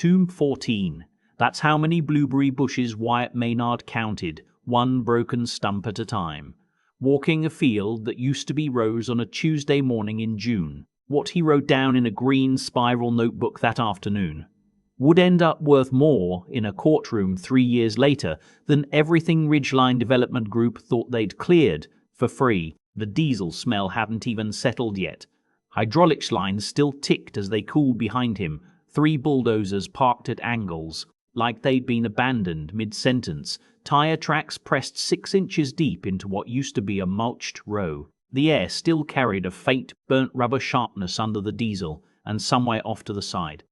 Tomb 14. That's how many blueberry bushes Wyatt Maynard counted, one broken stump at a time. Walking a field that used to be rose on a Tuesday morning in June. What he wrote down in a green spiral notebook that afternoon would end up worth more in a courtroom 3 years later than everything Ridgeline Development Group thought they'd cleared for free. The diesel smell hadn't even settled yet. Hydraulics lines still ticked as they cooled behind him, 3 bulldozers parked at angles, like they'd been abandoned mid-sentence, tire tracks pressed 6 inches deep into what used to be a mulched row. The air still carried a faint, burnt rubber sharpness under the diesel and somewhere off to the side.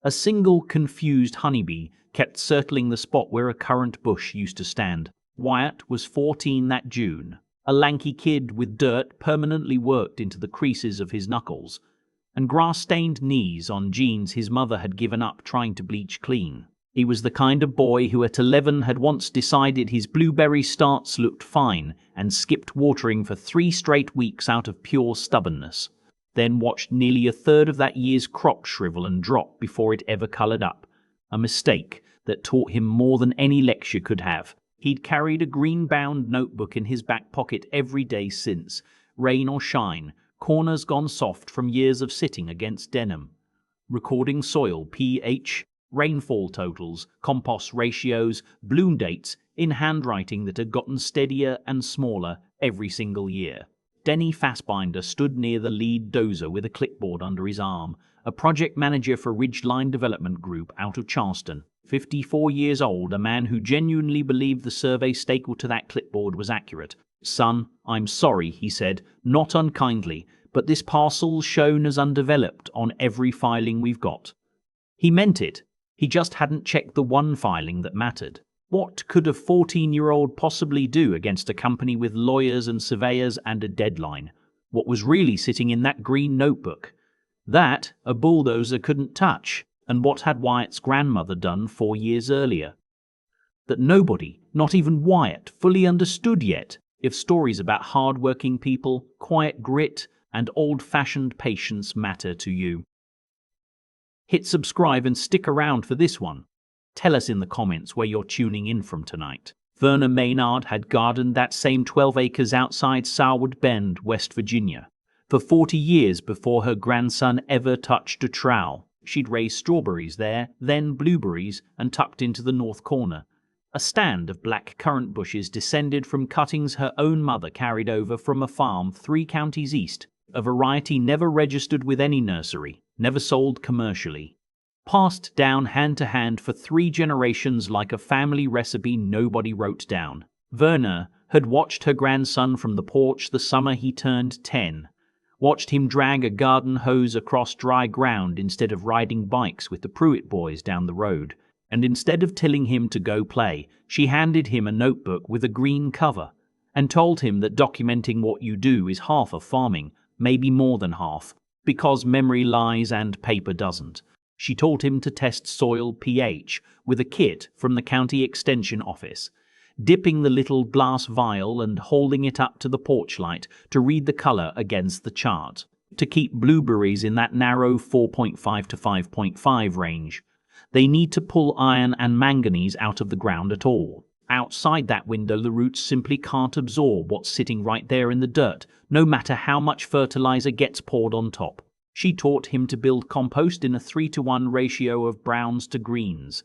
A single confused honeybee kept circling the spot where a currant bush used to stand. Wyatt was 14 that June, a lanky kid with dirt permanently worked into the creases of his knuckles, and grass-stained knees on jeans his mother had given up trying to bleach clean. He was the kind of boy who at 11 had once decided his blueberry starts looked fine and skipped watering for 3 straight weeks out of pure stubbornness, then watched nearly a third of that year's crop shrivel and drop before it ever coloured up, a mistake that taught him more than any lecture could have. He'd carried a green-bound notebook in his back pocket every day since, rain or shine, corners gone soft from years of sitting against denim, recording soil pH, rainfall totals, compost ratios, bloom dates, in handwriting that had gotten steadier and smaller every single year. Denny Fassbinder stood near the lead dozer with a clipboard under his arm, a project manager for Ridgeline Development Group out of Charleston. 54 years old, a man who genuinely believed the survey stapled to that clipboard was accurate. "Son, I'm sorry," he said, not unkindly, "but this parcel's shown as undeveloped on every filing we've got." He meant it. He just hadn't checked the one filing that mattered. What could a 14-year-old possibly do against a company with lawyers and surveyors and a deadline? What was really sitting in that green notebook? That a bulldozer couldn't touch. And what had Wyatt's grandmother done 4 years earlier? That nobody, not even Wyatt, fully understood yet. If stories about hard-working people, quiet grit, and old-fashioned patience matter to you, hit subscribe and stick around for this one. Tell us in the comments where you're tuning in from tonight. Verna Maynard had gardened that same 12 acres outside Sourwood Bend, West Virginia, for 40 years before her grandson ever touched a trowel. She'd raised strawberries there, then blueberries, and tucked into the north corner. A stand of black currant bushes descended from cuttings her own mother carried over from a farm 3 counties east, a variety never registered with any nursery, never sold commercially. Passed down hand to hand for 3 generations like a family recipe nobody wrote down. Verna had watched her grandson from the porch the summer he turned 10. Watched him drag a garden hose across dry ground instead of riding bikes with the Pruitt boys down the road. And instead of telling him to go play, she handed him a notebook with a green cover and told him that documenting what you do is half of farming, maybe more than half, because memory lies and paper doesn't. She taught him to test soil pH with a kit from the county extension office, dipping the little glass vial and holding it up to the porch light to read the color against the chart. To keep blueberries in that narrow 4.5 to 5.5 range, they need to pull iron and manganese out of the ground at all. Outside that window, the roots simply can't absorb what's sitting right there in the dirt, no matter how much fertilizer gets poured on top. She taught him to build compost in a 3-to-1 ratio of browns to greens.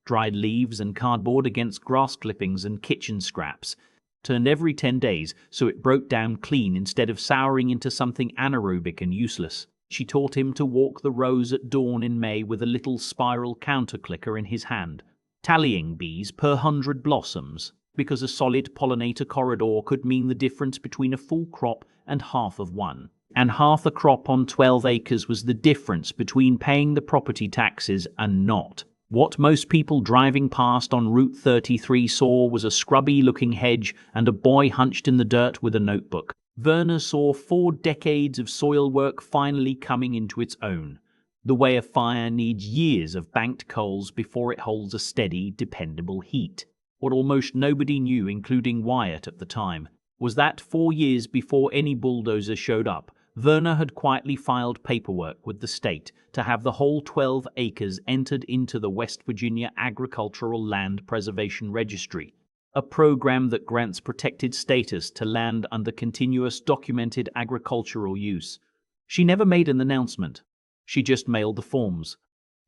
Dried leaves and cardboard against grass clippings and kitchen scraps, turned every 10 days so it broke down clean instead of souring into something anaerobic and useless. She taught him to walk the rows at dawn in May with a little spiral counter clicker in his hand, tallying bees per 100 blossoms, because a solid pollinator corridor could mean the difference between a full crop and half of one. And half a crop on 12 acres was the difference between paying the property taxes and not. What most people driving past on Route 33 saw was a scrubby-looking hedge and a boy hunched in the dirt with a notebook. Verna saw 4 decades of soil work finally coming into its own, the way a fire needs years of banked coals before it holds a steady, dependable heat. What almost nobody knew, including Wyatt at the time, was that 4 years before any bulldozer showed up, Werner had quietly filed paperwork with the state to have the whole 12 acres entered into the West Virginia Agricultural Land Preservation Registry, a program that grants protected status to land under continuous documented agricultural use. She never made an announcement. She just mailed the forms,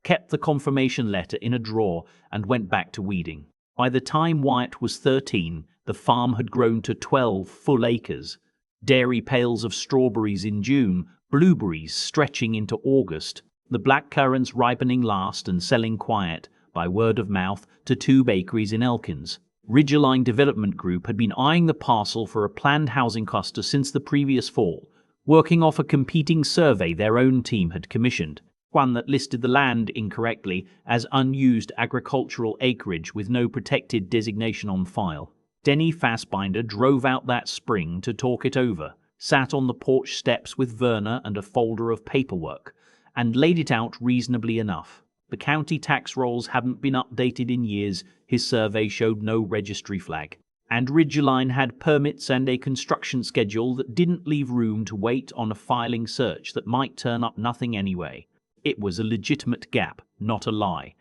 kept the confirmation letter in a drawer, and went back to weeding. By the time Wyatt was 13, the farm had grown to 12 full acres. Dairy pails of strawberries in June, blueberries stretching into August, the black currants ripening last and selling quiet, by word of mouth, to 2 bakeries in Elkins. Ridgeline Development Group had been eyeing the parcel for a planned housing cluster since the previous fall, working off a competing survey their own team had commissioned, one that listed the land incorrectly as unused agricultural acreage with no protected designation on file. Denny Fassbinder drove out that spring to talk it over, sat on the porch steps with Werner and a folder of paperwork, and laid it out reasonably enough. The county tax rolls hadn't been updated in years, his survey showed no registry flag, and Ridgeline had permits and a construction schedule that didn't leave room to wait on a filing search that might turn up nothing anyway. It was a legitimate gap, not a lie.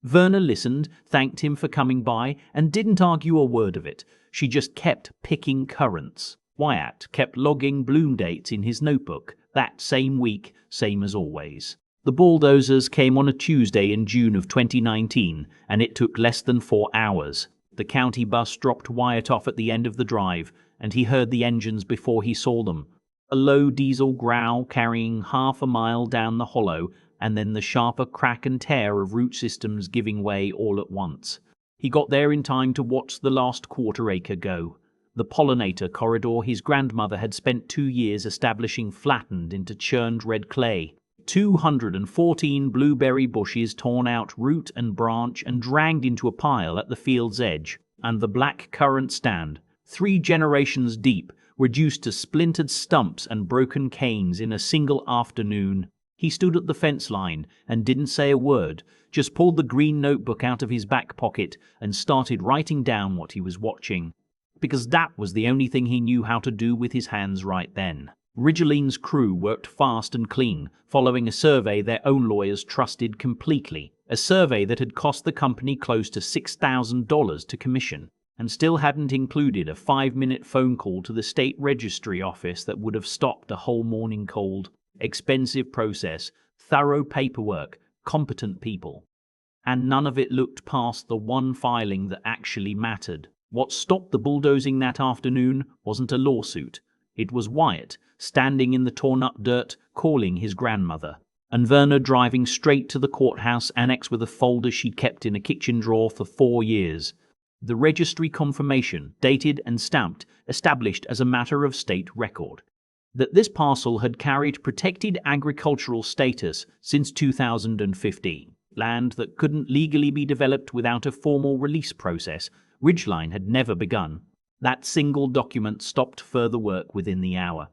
Werner listened, thanked him for coming by, and didn't argue a word of it. She just kept picking currants. Wyatt kept logging bloom dates in his notebook, that same week, same as always. The Bulldozers came on a Tuesday in June of 2019, and it took less than 4 hours. The county bus dropped Wyatt off at the end of the drive, and he heard the engines before he saw them. A low diesel growl carrying half a mile down the hollow, and then the sharper crack and tear of root systems giving way all at once. He got there in time to watch the last quarter-acre go. The pollinator corridor his grandmother had spent 2 years establishing flattened into churned red clay. 214 blueberry bushes torn out root and branch and dragged into a pile at the field's edge, and the black currant stand, 3 generations deep, reduced to splintered stumps and broken canes in a single afternoon. He stood at the fence line and didn't say a word, just pulled the green notebook out of his back pocket and started writing down what he was watching, because that was the only thing he knew how to do with his hands right then. Ridgeline's crew worked fast and clean, following a survey their own lawyers trusted completely, a survey that had cost the company close to $6,000 to commission, and still hadn't included a 5-minute phone call to the state registry office that would have stopped a whole morning cold. Expensive process, thorough paperwork, competent people. And none of it looked past the one filing that actually mattered. What stopped the bulldozing that afternoon wasn't a lawsuit. It was Wyatt, standing in the torn-up dirt, calling his grandmother, and Werner driving straight to the courthouse annex with a folder she'd kept in a kitchen drawer for 4 years. The registry confirmation, dated and stamped, established as a matter of state record that this parcel had carried protected agricultural status since 2015, land that couldn't legally be developed without a formal release process. Ridgeline had never begun. That single document stopped further work within the hour.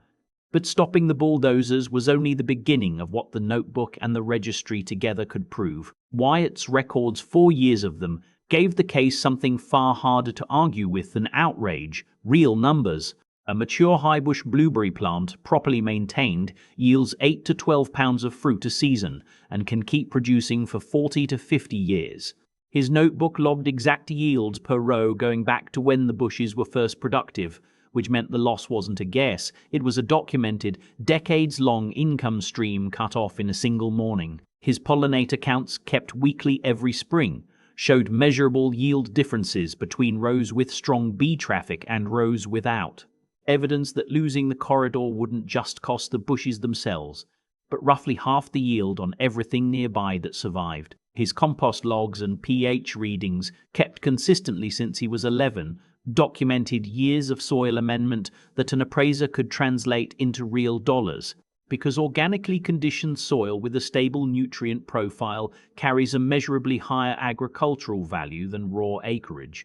But stopping the bulldozers was only the beginning of what the notebook and the registry together could prove. Wyatt's records, 4 years of them, gave the case something far harder to argue with than outrage: real numbers. A mature high-bush blueberry plant, properly maintained, yields 8 to 12 pounds of fruit a season and can keep producing for 40 to 50 years. His notebook logged exact yields per row going back to when the bushes were first productive, which meant the loss wasn't a guess. It was a documented, decades-long income stream cut off in a single morning. His pollinator counts, kept weekly every spring, showed measurable yield differences between rows with strong bee traffic and rows without. Evidence that losing the corridor wouldn't just cost the bushes themselves, but roughly half the yield on everything nearby that survived. His compost logs and pH readings, kept consistently since he was 11, documented years of soil amendment that an appraiser could translate into real dollars, because organically conditioned soil with a stable nutrient profile carries a measurably higher agricultural value than raw acreage.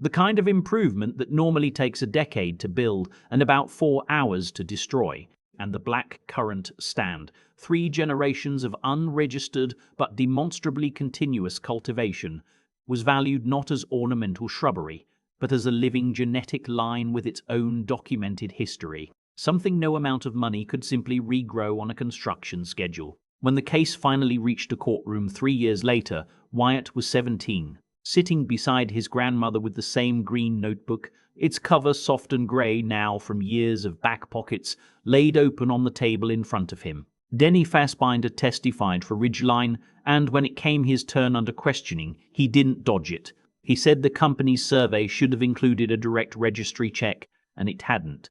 The kind of improvement that normally takes a decade to build and about 4 hours to destroy. And the black currant stand, 3 generations of unregistered but demonstrably continuous cultivation, was valued not as ornamental shrubbery, but as a living genetic line with its own documented history. something no amount of money could simply regrow on a construction schedule. When the case finally reached a courtroom 3 years later, Wyatt was 17, sitting beside his grandmother with the same green notebook, its cover soft and grey now from years of back pockets, laid open on the table in front of him. Denny Fassbinder testified for Ridgeline, and when it came his turn under questioning, he didn't dodge it. He said the company's survey should have included a direct registry check, and it hadn't.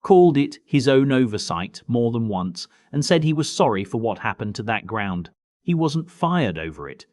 Called it his own oversight more than once, and said he was sorry for what happened to that ground. He wasn't fired over it.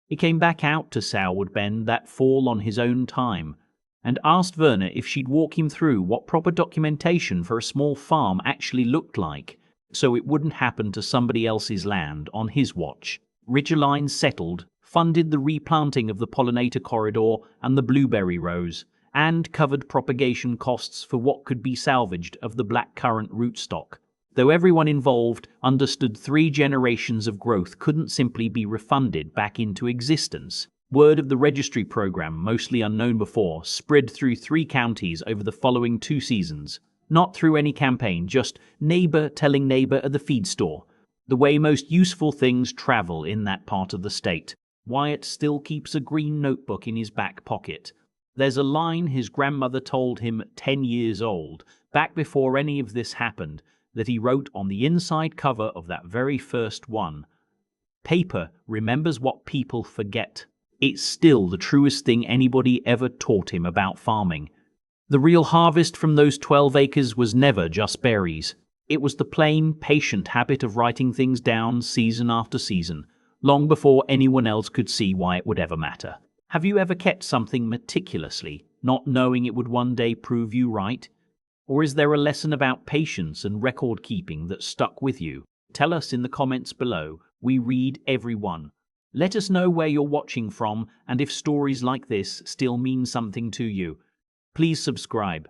He came back out to Sourwood Bend that fall on his own time, and asked Verna if she'd walk him through what proper documentation for a small farm actually looked like, so it wouldn't happen to somebody else's land on his watch. Ridgeline settled, funded the replanting of the pollinator corridor and the blueberry rows, and covered propagation costs for what could be salvaged of the blackcurrant rootstock. Though everyone involved understood 3 generations of growth couldn't simply be refunded back into existence. Word of the registry program, mostly unknown before, spread through 3 counties over the following 2 seasons. Not through any campaign, just neighbor telling neighbor at the feed store. The way most useful things travel in that part of the state. Wyatt still keeps a green notebook in his back pocket. There's a line his grandmother told him 10 years old, back before any of this happened, that he wrote on the inside cover of that very first one. Paper remembers what people forget. It's still the truest thing anybody ever taught him about farming. The real harvest from those 12 acres was never just berries. It was the plain, patient habit of writing things down season after season, long before anyone else could see why it would ever matter. Have you ever kept something meticulously, not knowing it would one day prove you right? Or is there a lesson about patience and record-keeping that stuck with you? Tell us in the comments below. We read every one. Let us know where you're watching from and if stories like this still mean something to you. Please subscribe.